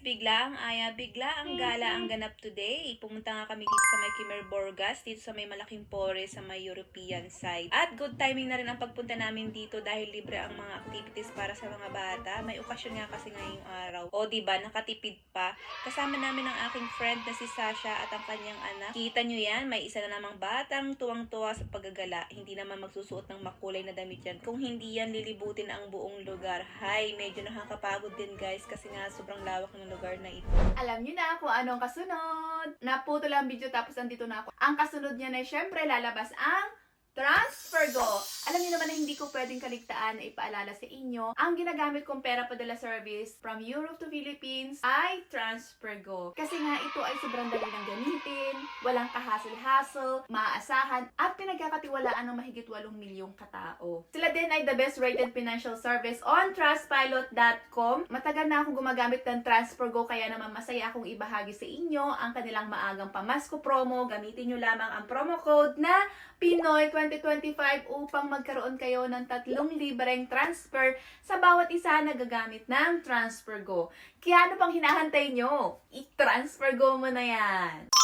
bigla ang gala ang ganap today. Pumunta nga kami dito sa may Kimerborgas, dito sa may malaking pore sa may European side. At good timing na rin ang pagpunta namin dito dahil libre ang mga activities para sa mga bata. May okasyon nga kasi ngayong araw. O diba, nakatipid pa. Kasama namin ang aking friend na si Sasha at ang kanyang anak. Kita nyo yan, may isa na namang batang tuwang-tuwa sa paggagala. Hindi naman magsusuot ng makulay na damit yan. Kung hindi yan, lilibutin ang buong lugar. Hay, medyo nakakapagod din guys kasi nga sobrang lawak ng lugar na ito. Alam niyo na kung anong kasunod. Naputol ang video tapos andito na ako. Ang kasunod niya na syempre lalabas ang TransferGo. Alam niyo naman na hindi ko pwedeng kaligtaan na ipaalala sa inyo. Ang ginagamit kong pera padala service from Europe to Philippines ay TransferGo. Kasi nga ito ay sobrang dali ng gamitin, walang kahassle-hassle, maaasahan, at pinagkakatiwalaan ng mahigit 8 milyong katao. Sila din ay the best rated financial service on Trustpilot.com. Matagal na akong gumagamit ng TransferGo kaya naman masaya akong ibahagi sa inyo ang kanilang maagang pamasko promo. Gamitin nyo lamang ang promo code na Pinoy 2025 upang magkaroon kayo ng 3 libreng transfer sa bawat isa na gagamit ng TransferGo. Kaya ano pang hinahantay nyo? I-TransferGo mo na yan!